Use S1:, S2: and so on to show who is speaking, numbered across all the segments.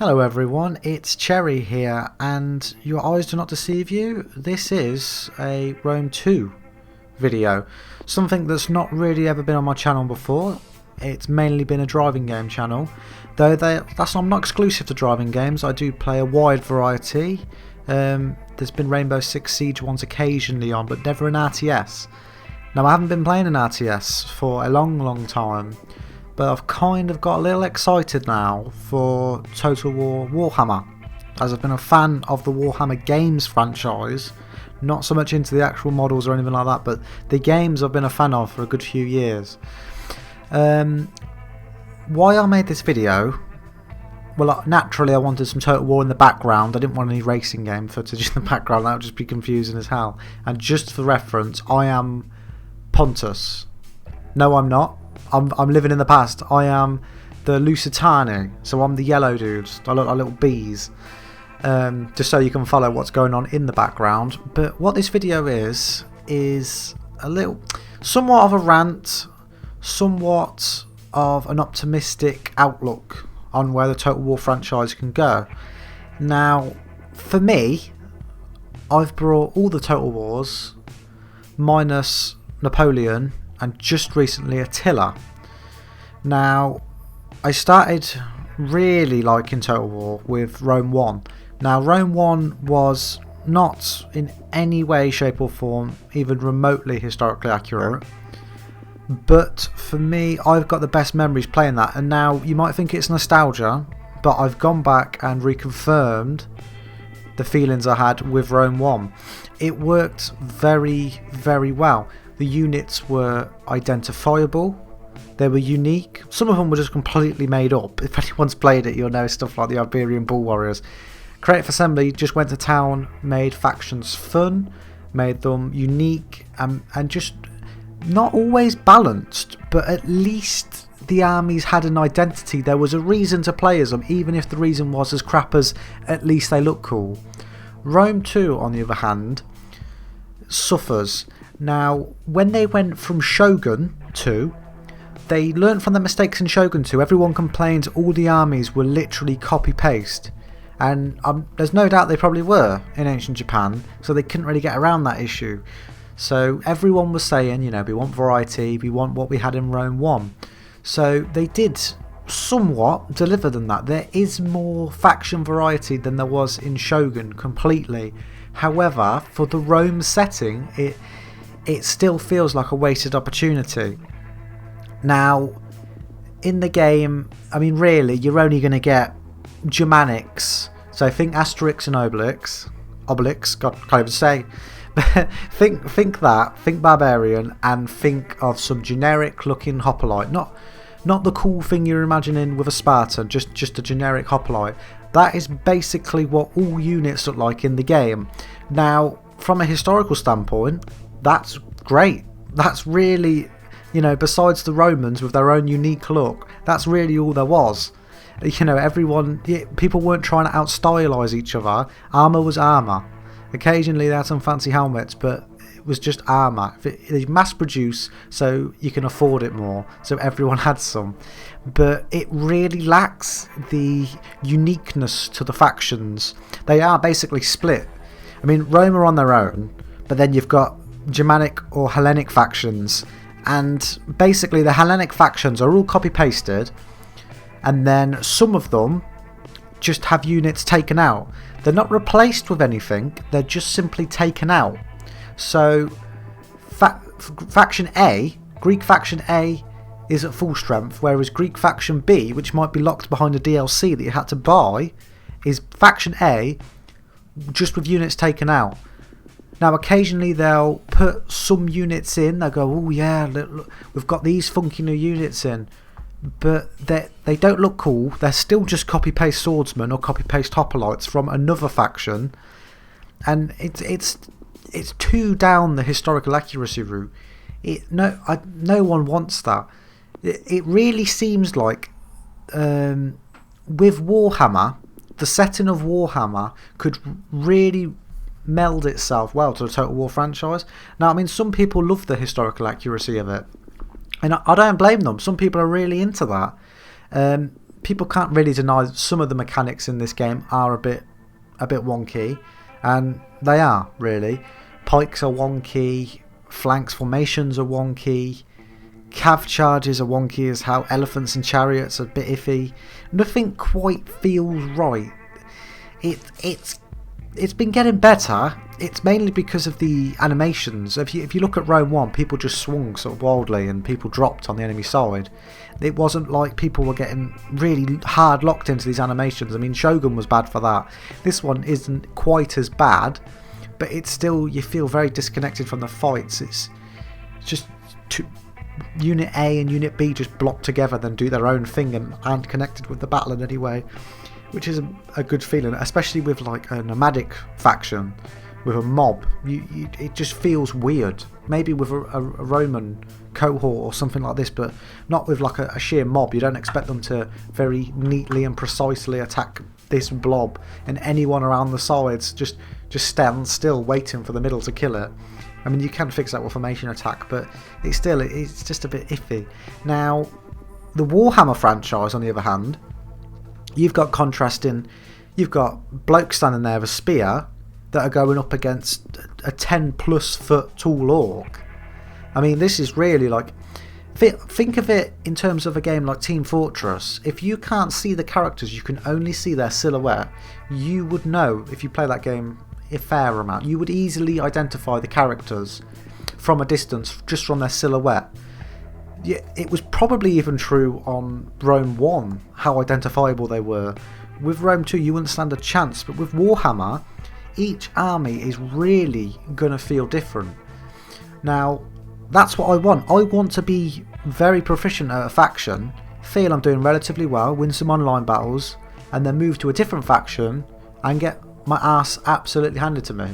S1: Hello everyone, it's Cherry here, and your eyes do not deceive you. This is a Rome 2 video, something that's not really ever been on my channel before. It's mainly been a driving game channel, though I'm not exclusive to driving games. I do play a wide variety. There's been Rainbow Six Siege ones occasionally on, but never an RTS. Now I haven't been playing an RTS for a long time, but I've kind of got a little excited now for Total War Warhammer, as I've been a fan of the Warhammer games franchise, not so much into the actual models or anything like that, but the games I've been a fan of for a good few years. Why I made this video, well, naturally I wanted some Total War in the background. I didn't want any racing game footage in the background, that would just be confusing as hell. And just for reference, I am Pontus. No, I'm not. I'm living in the past. I am the Lusitani, so I'm the yellow dudes. I look like little bees, just so you can follow what's going on in the background. But what this video is a little, somewhat of a rant, somewhat of an optimistic outlook on where the Total War franchise can go. Now, for me, I've brought all the Total Wars, minus Napoleon, and just recently Attila. Now, I started really liking Total War with Rome 1. Now, Rome 1 was not in any way, shape or form even remotely historically accurate, but for me, I've got the best memories playing that. And now you might think it's nostalgia, but I've gone back and reconfirmed the feelings I had with Rome 1. It worked very well. The units were identifiable, they were unique. Some of them were just completely made up. If anyone's played it, you'll know stuff like the Iberian Bull Warriors. Creative Assembly just went to town, made factions fun, made them unique, and just not always balanced, but at least the armies had an identity. There was a reason to play as them, even if the reason was as crap as at least they look cool. Rome 2, on the other hand, suffers. Now, when they went from Shogun 2, they learnt from the mistakes in Shogun 2. Everyone complained all the armies were literally copy-paste. And there's no doubt they probably were in ancient Japan, so they couldn't really get around that issue. So everyone was saying, you know, we want variety, we want what we had in Rome 1. So they did somewhat deliver them that. There is more faction variety than there was in Shogun completely. However, for the Rome setting, it still feels like a wasted opportunity. Now, in the game, I mean, really, you're only going to get Germanics. So think Asterix and Obelix, God, can't even say. think that, think Barbarian, and think of some generic looking hoplite. Not the cool thing you're imagining with a Spartan, just a generic hoplite. That is basically what all units look like in the game. Now, from a historical standpoint, that's great. That's really, you know, besides the Romans with their own unique look, that's really all there was. You know, people weren't trying to out-stylize each other. Armour was armour. Occasionally they had some fancy helmets, but it was just armour. They mass produce so you can afford it more, so everyone had some. But it really lacks the uniqueness to the factions. They are basically split. I mean, Rome are on their own, but then you've got Germanic or Hellenic factions, and basically the Hellenic factions are all copy-pasted, and then some of them just have units taken out. They're not replaced with anything, they're just simply taken out. So faction A, Greek faction A, is at full strength, whereas Greek faction B, which might be locked behind a DLC that you had to buy, is faction A just with units taken out. Now, occasionally they'll put some units in. They'll go, oh yeah, look, we've got these funky new units in. But they don't look cool. They're still just copy-paste swordsmen or copy-paste hoplites from another faction. And it's too down the historical accuracy route. No one wants that. It really seems like with Warhammer, the setting of Warhammer could really meld itself well to the Total War franchise. Now, I mean, some people love the historical accuracy of it, and I don't blame them. Some people are really into that. people can't really deny that some of the mechanics in this game are a bit wonky, and they are really. Pikes are wonky, flanks formations are wonky, cav charges are wonky as how elephants and chariots are a bit iffy. Nothing quite feels right. It's been getting better. It's mainly because of the animations. If you look at Rome 1, people just swung sort of wildly and people dropped on the enemy side. It wasn't like people were getting really hard locked into these animations. I mean, Shogun was bad for that. This one isn't quite as bad, but it's still, you feel very disconnected from the fights. It's just Unit A and Unit B just block together, then do their own thing and aren't connected with the battle in any way, which is a good feeling, especially with like a nomadic faction with a mob. It just feels weird. Maybe with a Roman cohort or something like this, but not with like a sheer mob. You don't expect them to very neatly and precisely attack this blob, and anyone around the sides just stand still waiting for the middle to kill it. I mean, you can fix that with formation attack, but it's just a bit iffy. Now, the Warhammer franchise, on the other hand, you've got blokes standing there with a spear that are going up against a 10+ foot tall orc. I mean, this is really like, think of it in terms of a game like Team Fortress. If you can't see the characters, you can only see their silhouette. You would know, if you play that game a fair amount, you would easily identify the characters from a distance just from their silhouette. Yeah, it was probably even true on Rome 1 how identifiable they were. With Rome 2 you wouldn't stand a chance, but with Warhammer each army is really going to feel different. Now that's what I want. I want to be very proficient at a faction, feel I'm doing relatively well, win some online battles, and then move to a different faction and get my ass absolutely handed to me.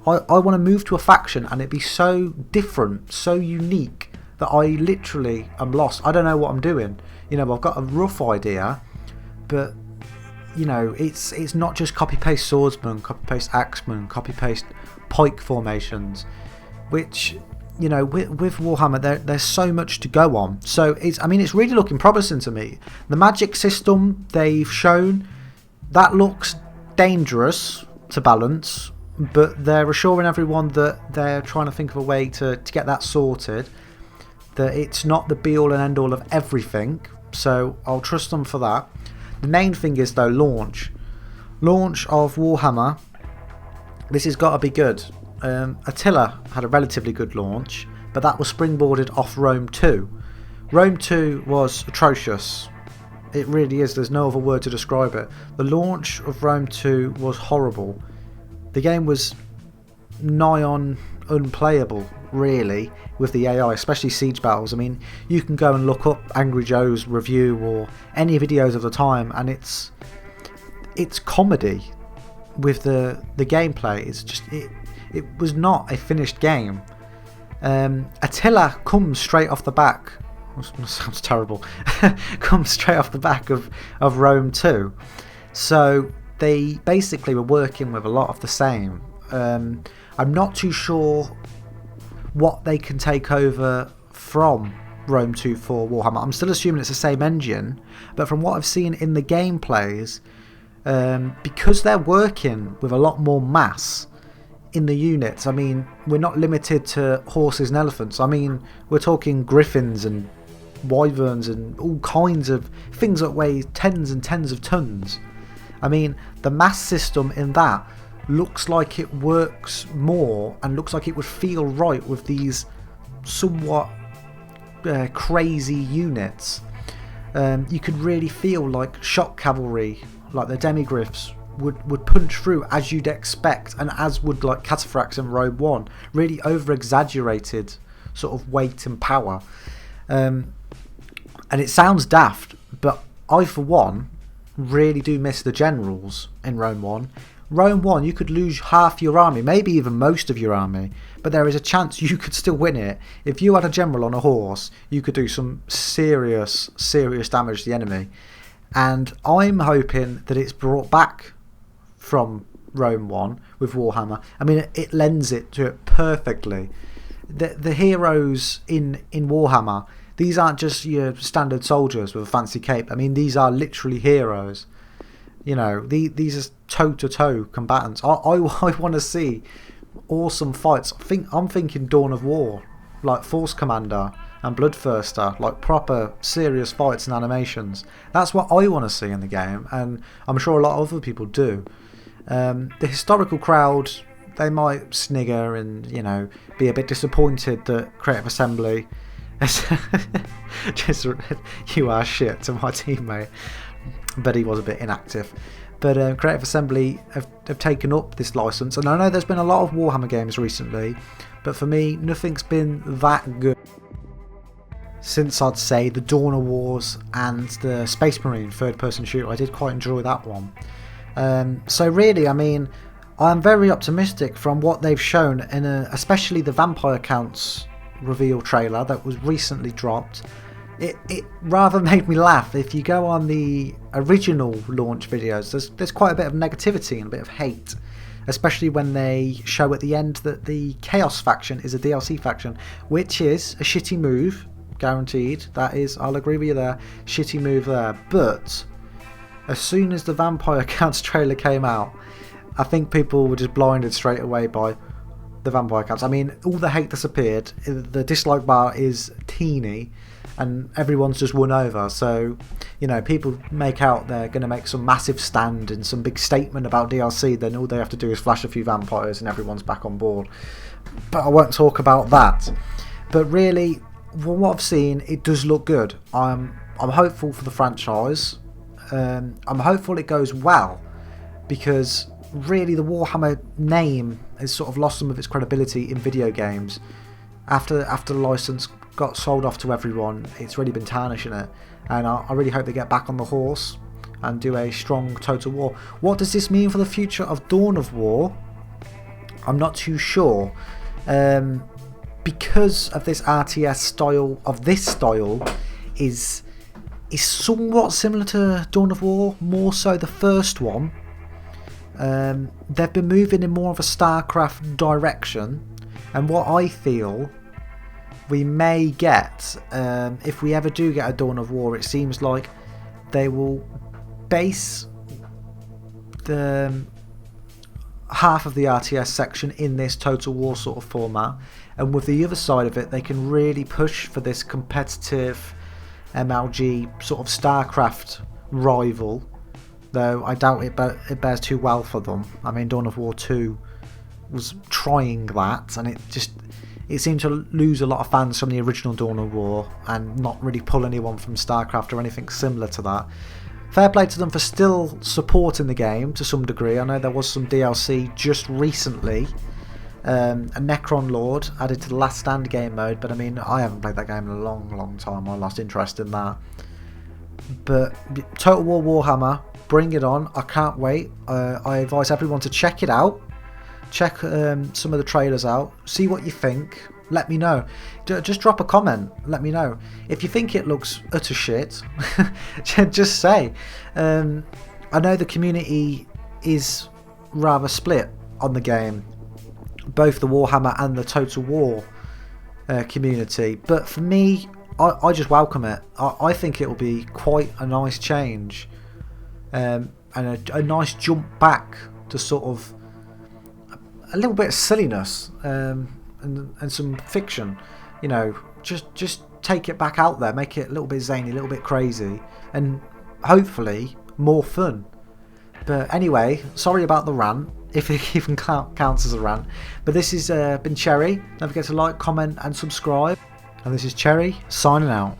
S1: I want to move to a faction and it be so different, so unique, that I literally am lost. I don't know what I'm doing. You know, I've got a rough idea, but you know, it's not just copy-paste swordsman, copy-paste axeman, copy-paste pike formations, which, you know, with Warhammer there's so much to go on. So it's really looking promising to me. The magic system they've shown, that looks dangerous to balance, but they're assuring everyone that they're trying to think of a way to get that sorted, that it's not the be all and end all of everything, so I'll trust them for that. The main thing is though, launch of Warhammer. This has got to be good. Attila had a relatively good launch, but that was springboarded off Rome 2. Rome 2 was atrocious. It really is, there's no other word to describe it. The launch of Rome 2 was horrible. The game was nigh on unplayable, really, with the AI, especially siege battles. I mean, you can go and look up Angry Joe's review or any videos of the time, and it's comedy with the gameplay. It's just, it was not a finished game. Attila comes straight off the back. Sounds terrible. Comes straight off the back of Rome 2. So they basically were working with a lot of the same. I'm not too sure what they can take over from Rome 2 for Warhammer. I'm still assuming it's the same engine, but from what I've seen in the gameplays, because they're working with a lot more mass in the units, I mean, we're not limited to horses and elephants. I mean, we're talking griffins and wyverns and all kinds of things that weigh tens and tens of tons. I mean, the mass system in that looks like it works more and looks like it would feel right with these somewhat crazy units. You could really feel like shock cavalry, like the demigriffs, would punch through as you'd expect, and as would like cataphracts in Rome 1. Really over exaggerated sort of weight and power. And it sounds daft, but I for one really do miss the generals in Rome 1. Rome 1 you could lose half your army, maybe even most of your army, but there is a chance you could still win it. If you had a general on a horse, you could do some serious damage to the enemy. And I'm hoping that it's brought back from Rome 1 with Warhammer. I mean, it lends it to it perfectly. the heroes in Warhammer, these aren't just your standard soldiers with a fancy cape. I mean, these are literally heroes. You know, these are toe-to-toe combatants. I want to see awesome fights. I'm thinking Dawn of War, like Force Commander and Bloodthirster, like proper serious fights and animations. That's what I want to see in the game, and I'm sure a lot of other people do. The historical crowd, they might snigger and, you know, be a bit disappointed that Creative Assembly just you are shit to my teammate, but he was a bit inactive. But Creative Assembly have taken up this license, and I know there's been a lot of Warhammer games recently, but for me nothing's been that good since, I'd say, the Dawn of Wars and the Space Marine third person shooter. I did quite enjoy that one. So really, I mean, I'm very optimistic from what they've shown, in especially the Vampire Counts reveal trailer that was recently dropped. It rather made me laugh. If you go on the original launch videos, there's quite a bit of negativity and a bit of hate, especially when they show at the end that the Chaos faction is a DLC faction, which is a shitty move, guaranteed. That is, I'll agree with you there, shitty move there. But as soon as the Vampire Counts trailer came out, I think people were just blinded straight away by the Vampire Counts. I mean, all the hate disappeared, the dislike bar is teeny, and everyone's just won over. So, you know, people make out they're going to make some massive stand and some big statement about DLC, then all they have to do is flash a few vampires and everyone's back on board. But I won't talk about that. But really, from what I've seen, it does look good. I'm hopeful for the franchise. I'm hopeful it goes well, because really the Warhammer name has sort of lost some of its credibility in video games. After the license got sold off to everyone, it's really been tarnishing it, and I really hope they get back on the horse and do a strong Total War. What does this mean for the future of Dawn of War? I'm not too sure. Because of this RTS style, is somewhat similar to Dawn of War, more so the first one. They've been moving in more of a StarCraft direction, and what I feel we may get, if we ever do get a Dawn of War, it seems like they will base the half of the RTS section in this Total War sort of format, and with the other side of it they can really push for this competitive MLG sort of StarCraft rival, though I doubt it bears too well for them. I mean, Dawn of War 2 was trying that, and it seemed to lose a lot of fans from the original Dawn of War and not really pull anyone from StarCraft or anything similar to that. Fair play to them for still supporting the game to some degree. I know there was some DLC just recently, a Necron Lord added to the Last Stand game mode, but I mean, I haven't played that game in a long time. I lost interest in that. But Total War Warhammer, bring it on. I can't wait. I advise everyone to check it out. Check some of the trailers out, see what you think, let me know. Just drop a comment, let me know. If you think it looks utter shit, just say. I know the community is rather split on the game, both the Warhammer and the Total War community, but for me, I just welcome it. I think it will be quite a nice change, and a nice jump back to sort of a little bit of silliness, and some fiction. You know, just take it back out there, make it a little bit zany, a little bit crazy, and hopefully more fun. But anyway, sorry about the rant, if it even counts as a rant. But this has been Cherry. Don't forget to like, comment and subscribe. And this is Cherry signing out.